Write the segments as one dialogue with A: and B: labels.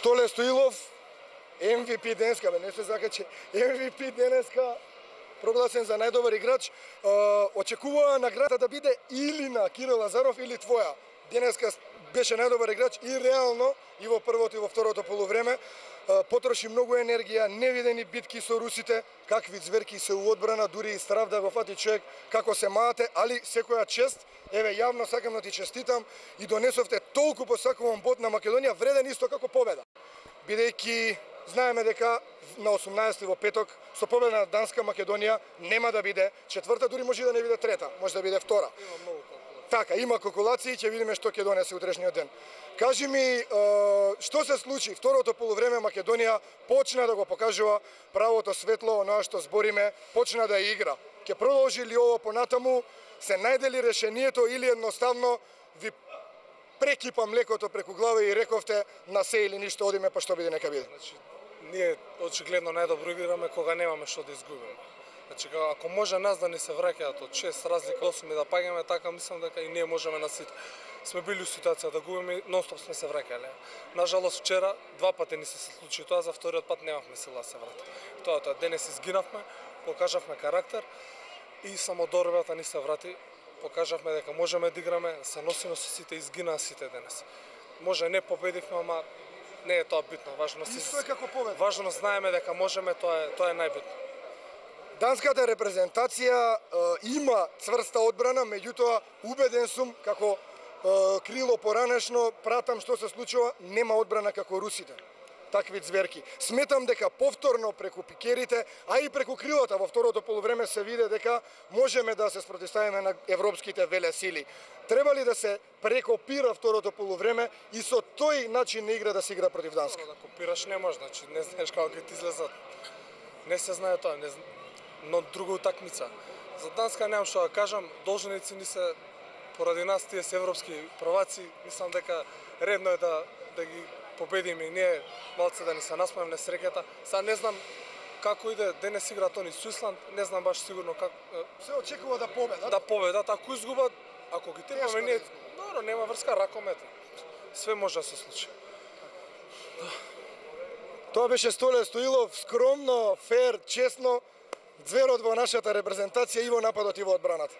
A: Столе Стоилов, MVP денеска, не се закачи, MVP денеска, прогласен за најдобар играч. Очекуваа наградата да биде или на Кирил Лазаров или твоја. Денеска беше најдобар играч и реално и во првото и во второто полувреме потроши многу енергија, невидени битки со русите, какви зверки се у одбрана, дури и страв да го фати човек како се маате, али секоја чест. Еве, јавно сакам да ти честитам и донесовте толку посакуван бод на Македонија, вреден исто како победа. Бидејќи знаеме дека на 18 во петок со победа на Данска Македонија нема да биде четврта, дури може да не биде трета, може да биде втора.
B: Има многу калкулации.
A: Така, има калкулации, ќе видиме што ќе донесе утрешниот ден. Кажи ми, што се случи второто полувреме? Македонија почна да го покажува правото светло, оноа што збориме, почна да игра. Ќе продолжи ли ово понатаму? Се најдели решението или едноставно ви прекипа млекото преку глава и рековте на се или ништо, одиме па што биде нека биде?
B: Значи, ние очигледно најдобро играме кога немаме што да изгубиме. Значи, ако може нас да ни се враќаат од 6 разлика 8 и да паѓаме, така мислам дека и ние можеме на сите. Сме били у ситуација да губиме, нонстоп сме се враќале. Нажалост вчера два пати ни се случи тоа, за вториот пат немавме сила да се вратиме. Тоа денес изгинавме, покажавме карактер и само борбата ни се врати. Покажавме дека можеме да играме, да се носиме со сите, изгинаа сите денес. Може не победивме, ама не е тоа битно. Важно
A: Исто е како победа.
B: Важно знаеме дека можеме, тоа е најбитно.
A: Данската репрезентација има цврста одбрана, меѓутоа убеден сум како крило поранешно, пратам што се случува, нема одбрана како русите. Такви зверки. Сметам дека повторно преку пикерите, а и преку крилата во второто полувреме се виде дека можеме да се спротивставиме на европските велесили. Треба ли да се прекопира второто полувреме и со тој начин на игра да се игра против Данска?
B: Да копираш не може, значи не знаеш како ќе ти излезат. Не се знае тоа, но друга утакмица. За Данска немам што да кажам, должници ни се поради нас тие се европски прваци, мислам дека редно е да ги победиме и ние малце да ни се насмееме несреќата. Сега не знам како иде, денес играат они со Исланд, не знам баш сигурно како
A: се очекува да победат.
B: Да победат, ако изгубат, ако ги тепаме ние, добро, нема врска, ракомет. Све може да се случи.
A: Тоа беше Столе Стоилов, скромно, фер, честно, зверот во нашата репрезентација и во нападот и во одбраната.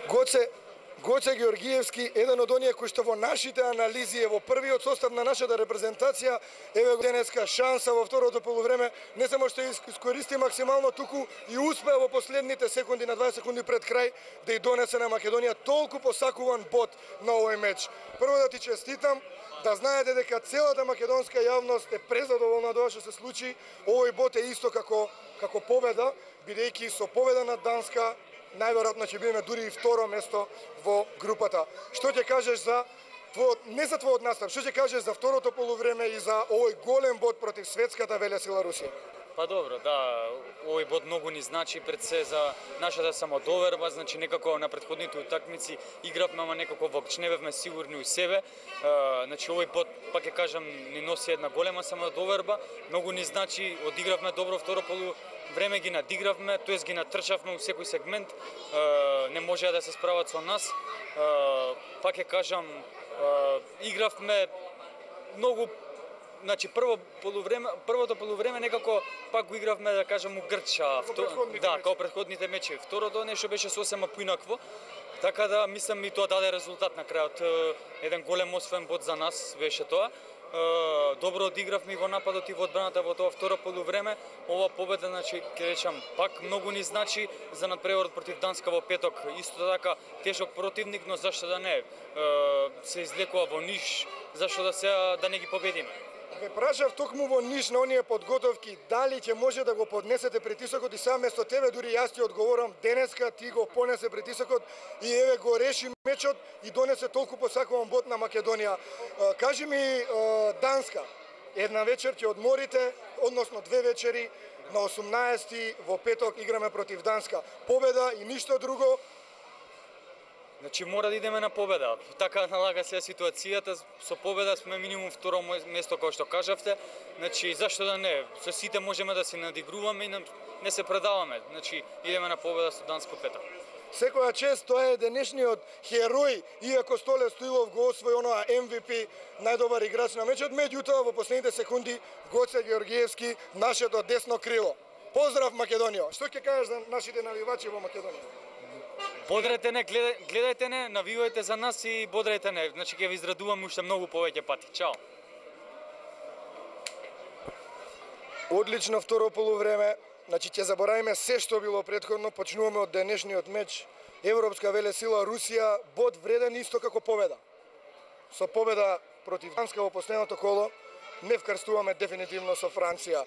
A: Гоце, Гоце Георгиевски, еден од оние кои што во нашите анализи е во првиот состав на нашата репрезентација, еве денеска шанса во второто полувреме, не само што искористи максимално, туку и успеа во последните секунди, на 20 секунди пред крај, да и донесе на Македонија толку посакуван бод на овој меч. Прво да ти честитам, да знаете дека целата македонска јавност е презадоволна од ова што се случи. Овој бод е исто како победа, бидејќи со победа над Данска најверојатно ќе бидеме дури и второ место во групата. Што ќе кажеш за не за твојот настап, што ќе кажеш за второто полувреме и за овој голем бод против светската велесила Русија?
C: Па добро, да, овој бод многу ни значи пред се за нашата самодоверба, значи некако на претходните утакмици игравме, ама некако не бевме сигурни у себе. Значи овој бод, пак ќе кажам, ни носи една голема самодоверба, многу ни значи, одигравме добро второ време, ги надигравме, тоест ги натрчавме у секој сегмент, не можеа да се справат со нас. Пак ќе кажам, игравме многу. Значи првото полувреме некако пак го игравме, да кажам, у Грча, као претходните мечеви. Второто нешто беше сосема поинакво, така да мислам и тоа даде резултат на крајот. Еден голем освен бод за нас беше тоа. Добро одигравме и во нападот и во одбраната во тоа второ полувреме. Ова победа, значи, ќе речам, пак многу ни значи за надпреварот против Данска во петок. Исто така тежок противник, но зашто да не? Се излекува во Ниш, зашто да не ги победиме?
A: Ве прашав токму во Ниш на оние подготовки, дали ќе може да го поднесете притисокот, и сега место тебе дури јас ти одговорам, денеска ти го понесе притисокот и еве го реши мечот и донесе толку посакуван бод на Македонија. Кажи ми, Данска, една вечер ќе одморите, односно две вечери, на 18 во петок играме против Данска. Победа и ништо друго.
C: Значи мора да идеме на победа. Така налага се ситуацијата, со победа сме минимум второ место кој што кажавте. Значи зашто да не? Со сите можеме да се надигруваме и не се предаваме. Значи идеме на победа со Данско петок.
A: Секоја чест, тоа е денешниот херој, иако Столе Стоилов го освои онаа MVP, најдобар играч на мечот, меѓутоа во последните секунди Гоце Георгиевски, нашето десно крило. Поздрав Македонија. Што ќе кажеш за нашите навивачи во Македонија?
C: Бодрете не, гледајте не, навивајте за нас и бодрете не. Значи ќе ви израдуваме уште многу повеќе пати. Чао.
A: Одлично второ полувреме. Значи ќе заборавиме се што било претходно, почнуваме од денешниот меч. Европска велесила Русија, бод вреден исто како победа. Со победа против Данска во последното коло, не вкрстуваме дефинитивно со Франција.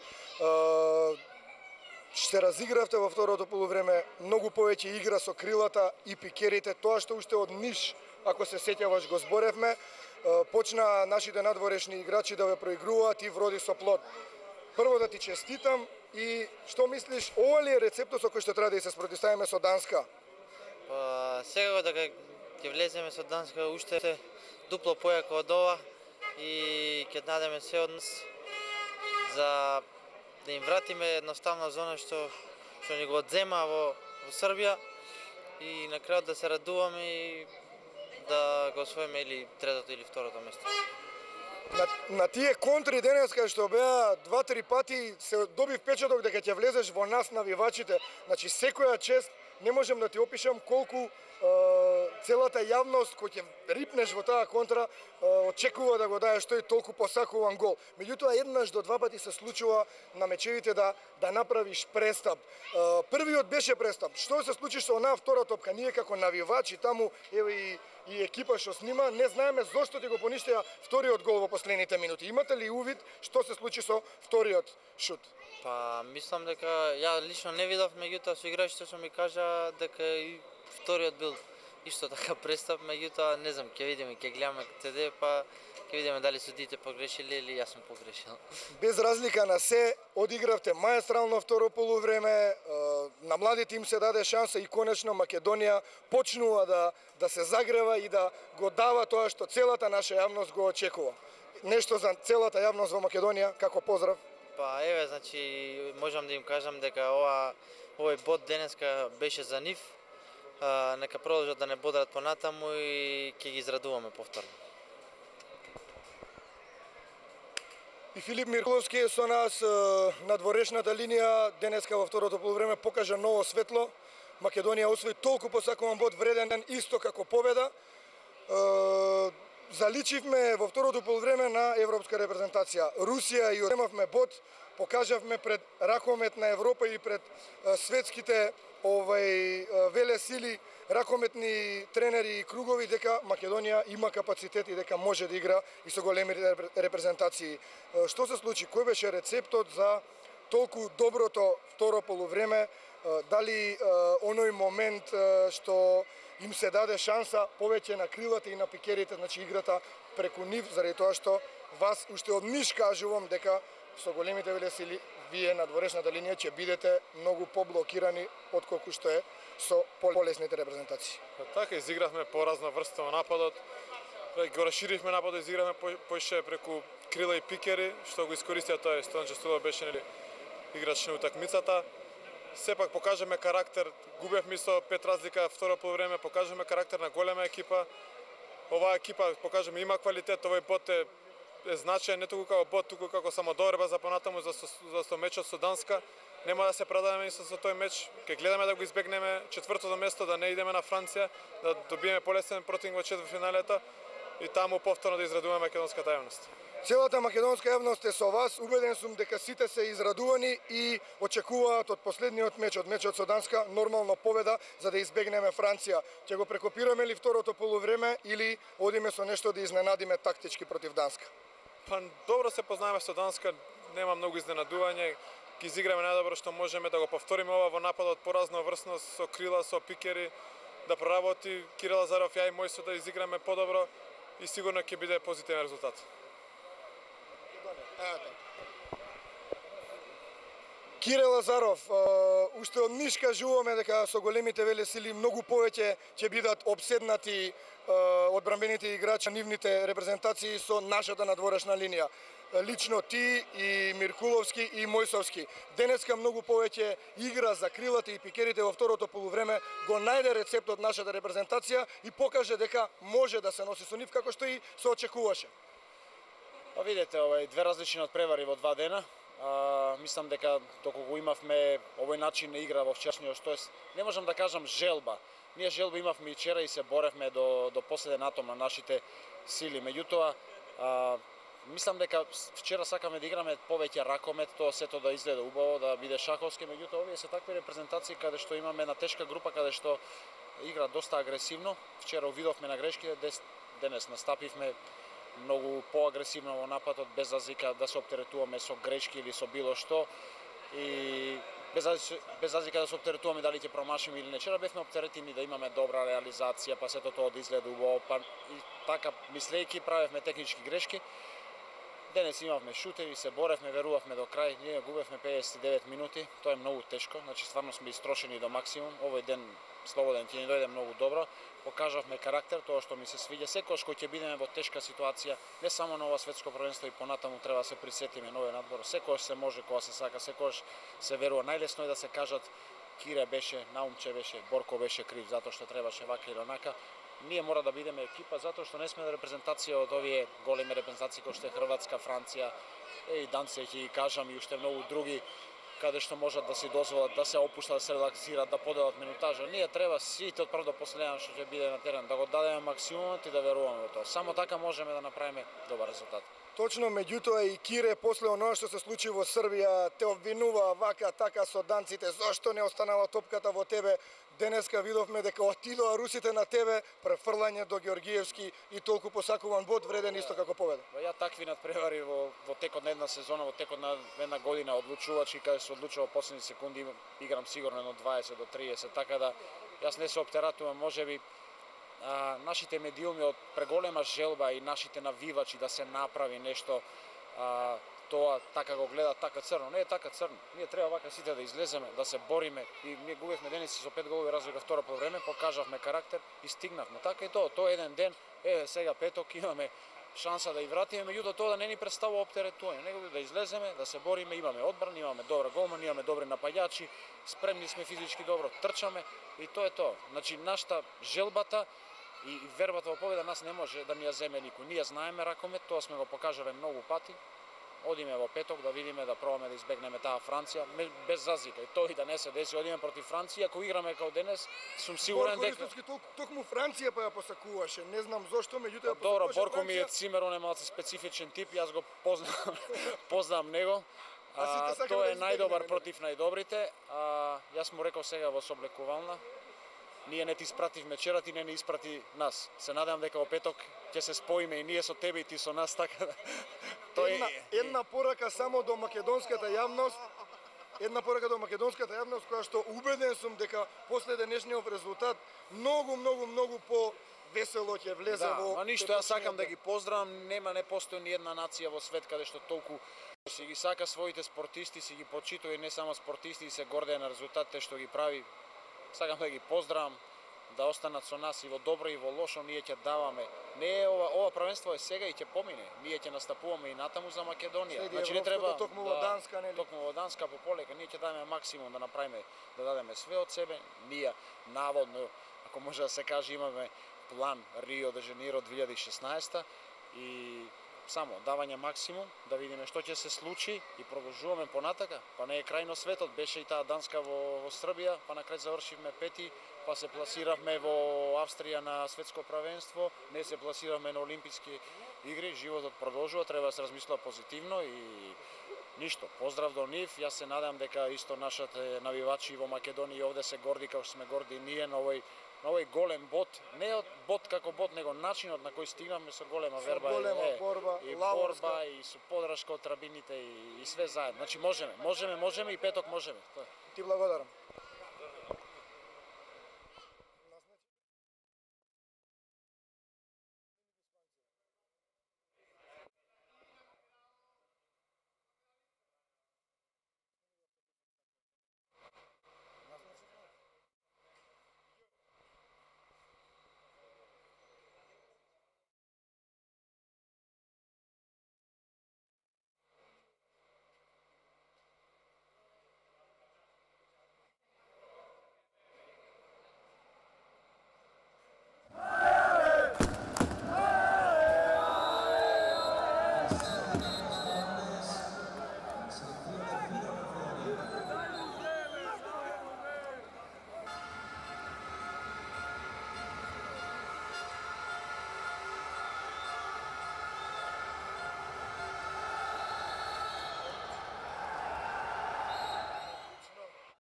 A: Ще разигравте во второто полувреме, многу повеќе игра со крилата и пикерите, тоа што уште од Ниш, ако се сеќаваш, го зборевме, почна нашите надворешни играчи да ве проигруваат и вроди со плод. Прво да ти честитам и што мислиш, ова ли е рецептот со кој што треба да се спротивставиме со Данска?
D: Па секако дека ќе влеземе со Данска уште дупло појако од ова и ќе дадеме се од нас за да им вратиме едноставно зона што ни го одзема во Србија и на крајот да се радуваме и да го освоиме или третото или второто место.
A: На тие контри денеска што беа 2-3 пати се доби впечаток дека ќе влезеш во нас навивачите. Значи секоја чест, не можем да ти опишам колку целата јавност кој ќе рипнеш во таа контра очекува да го даеш тој толку посакуван гол. Меѓутоа еднаш до два пати се случува на мечевите да направиш престап. Првиот беше престап. Што се случи со онаа втора топка? Ние како навивачи таму, еве и екипа што снима, не знаеме зошто ти го поништија вториот гол во последните минути. Имате ли увид што се случи со вториот шут?
D: Па мислам дека ја лично не видов, меѓутоа со играчите што ми кажа дека и вториот бил исто така престап, меѓутоа не знам, ќе видиме, ќе гледаме ТД, па ќе видиме дали судите погрешиле или јас сум погрешил.
A: Без разлика на се, одигравте маестрално второ полувреме, на младите им се даде шанса и конечно Македонија почнува да се загрева и да го дава тоа што целата наша јавност го очекува. Нешто за целата јавност во Македонија, како поздрав?
D: Па еве, значи можам да им кажам дека овој бод денеска беше за нив. Нека продолжат да не бодрат понатаму и ќе ги израдуваме повторно.
A: И Филип Мирковски е со нас на дворешната линија. Денеска во второто полувреме покажа ново светло. Македонија освои толку посакуван бод вреден исто како победа. Заличивме во второто полувреме на европска репрезентација. Русија и одемавме бод, покажавме пред ракомет на Европа и пред светските веле сили, ракометни тренери и кругови дека Македонија има капацитет и дека може да игра и со големи репрезентации. Што се случи? Кој беше рецептот за толку доброто второ полувреме? Дали оној момент што им се даде шанса повеќе на крилата и на пикерите, значи играта преку нив, заради тоа што вас уште од ниш кажувам дека со големите велесили вие на дворешната линија ќе бидете многу поблокирани отколку што е со полесните репрезентации.
E: Така изигравме поразна врста во нападот. Го расширивме нападот, изигравме поише преку крила и пикери, што го искористија тој Стојан Стилов беше играч на утакмицата. Сепак покажаме карактер, губевме со 5 разлика второ полувреме, покажаме карактер на голема екипа. Оваа екипа покажаме има квалитет, овој бот е значаен не толку како бот, туку како самодоверба за понатаму за мечот со Данска. Нема да се предадеме и со тој меч, ќе гледаме да го избегнеме четвртото место, да не идеме на Франција, да добиеме полесен противник во четвртфиналето и таму повторно да израдуваме македонската јавност.
A: Целата македонска јавност е со вас. Убеден сум дека сите се израдувани и очекуваат од последниот меч, од мечот со Данска, нормално победа за да избегнеме Франција. Ќе го прекопираме ли второто полувреме или одиме со нешто да изненадиме тактички против Данска?
E: Па добро се познаеме со Данска, нема многу изненадување. Ги изиграме најдобро што можеме, да го повториме ова во нападот поразноврсност со крила, со пикери, да проработи Кирил Лазаров, ја и Мојсо да изиграме подобро и сигурно ќе биде позитивен резултат.
A: Кирил Лазаров, уште од ниш кажуваме дека со големите велесили многу повеќе ќе бидат обседнати одбранбените играчи на нивните репрезентации со нашата надворешна линија. Лично ти и Миркуловски и Мојсовски. Денеска многу повеќе игра за крилата и пикерите во второто полувреме го најде рецептот нашата репрезентација и покаже дека може да се носи со нив како што и се очекуваше.
F: Па видете, две различни надпревари во 2 дена. Мислам дека доколку го имавме овој начин на игра во вчерашниот, тоест не можам да кажам желба. Ние желба имавме и вчера и се боревме до последен атом на нашите сили. Меѓутоа, мислам дека вчера сакаме да играме повеќе ракомет, тоа сето да изгледа убаво, да биде шаховски, меѓутоа овие се такви репрезентации каде што имаме една тешка група, каде што игра доста агресивно. Вчера увидовме на грешките, денес настапивме многу поагресивно во нападот, без разлика да се оптеретуваме со грешки или со било што. И без разлика да се оптеретуваме дали ќе промашиме или не. Вчера бевме оптеретени да имаме добра реализација, па сето тоа да изгледа убаво, па и така мислејќи правевме технички грешки. Денес имавме шутеви, се боревме, верувавме до крај, ние губевме 59 минути, тоа е многу тешко, значи стварно сме истрошени до максимум. Овој ден слободен ќе ни дојде многу добро, покажавме карактер, тоа што ми се свиѓа. Секогаш кој ќе бидеме во тешка ситуација, не само на ова светско првенство и понатаму треба да се присетиме новиот надбор. Секогаш се може кога се сака, секогаш се верува. Најлесно е да се кажат Кире беше, Наумче беше, Борко беше крив затоа што требаше вака или онака. Ние мора да бидеме екипа затоа што не сме репрезентација од овие големи репрезентации кои што е Хрватска, Франција, и Данција ќе ги кажам и уште многу други каде што можат да си дозволат да се опуштат, да се релаксират, да поделат минутажа. Ние треба сите од прв до последен што ќе биде на терен да го дадеме максимумот и да веруваме во тоа. Само така можеме да направиме добар резултат.
A: Точно, меѓутоа и Кире после оноа што се случи во Србија те обвинува вака така со данците, зошто не останала топката во тебе. Денеска видовме дека отидоа русите на тебе, префрлање до Георгиевски и толку посакуван бод вреден исто како победа.
F: Ја такви надпревари во текот на една сезона, во текот на една година одлучувачи, каде се одлучува последни секунди, играм сигурно едно 20 до 30, така да јас не се оптератувам, можеби нашите медиуми од преголема желба и нашите навивачи да се направи нешто, тоа така го гледат така црно. Не е така црно. Ние треба вака сите да излеземе, да се бориме и ние губевме денес со 5 голови разлика второ по време, покажавме карактер и стигнавме. Така и тоа е еден ден, сега петок имаме шанса да и вратиме, меѓутоа тоа да не ни представува оптеретување, него да излеземе, да се бориме, имаме одбрана, имаме добра голман, имаме добри напаѓачи, спремни сме физички добро, трчаме и тоа е тоа. Значи нашата желбата и вербата во победа нас не може да ни ја земе никој. Ние знаеме ракомет, тоа сме го покажале многу пати одиме во петок да видиме, да пробаме да избегнеме таа Франција, без разлика. И тој да не се деси, одиме против Франција, ако играме како денес, сум сигурен дека...
A: Борко Ристовски токму Франција па ја посакуваше, не знам зошто, меѓутоа
F: Добро,
A: посакуваше
F: Борко ми е
A: Франција.
F: цимер, он е малце специфичен тип, јас го познам, познам него.
A: сите сакаме
F: Тој
A: да
F: е најдобар
A: избегнеме,
F: против најдобрите. Јас му реков сега во соблекувална. Ние не ти испративме вчера, ти не ни испрати нас. Се надевам дека во петок ќе се споиме и ние со тебе и ти со нас, така да...
A: Една порака само до македонската јавност, која што убеден сум дека после денешниот резултат многу по весело ќе влезе во...
F: Да, ништо, јас сакам да ги поздравам, не постои ни една нација во свет каде што толку си ги сака своите спортисти, си ги почитува и не само спортисти, и се гордее на резултатите што ги прави. Сакам да ги поздравам, да останат со нас и во добро и во лошо, ние ќе даваме. Не ова првенство е сега и ќе помине. Ние ќе настапуваме и натаму за Македонија.
A: Значи не треба токму во Данска, нели?
F: Токму во Данска по полека, ние ќе дадеме максимум да направиме, да дадеме све од себе. Ние наводно, ако може да се каже, имаме план Рио де Жанеиро 2016 и само давање максимум, да видиме што ќе се случи и продолжуваме понатака. Па не е крајно светот, беше и таа Данска во Србија, па на крај завршивме пети, па се пласиравме во Австрија на светско правенство, не се пласиравме на олимписки игри, животот продолжува, треба да се размислува позитивно и ништо. Поздрав до нив, јас се надам дека исто нашите навивачи во Македонија овде се горди како што сме горди ние на овој голем бот, не од бот како бот, него начинот на кој стигнаме со голема верба и борба и со подршка од трабините и све заедно. Значи можеме и петок можеме.
A: Ти благодарам.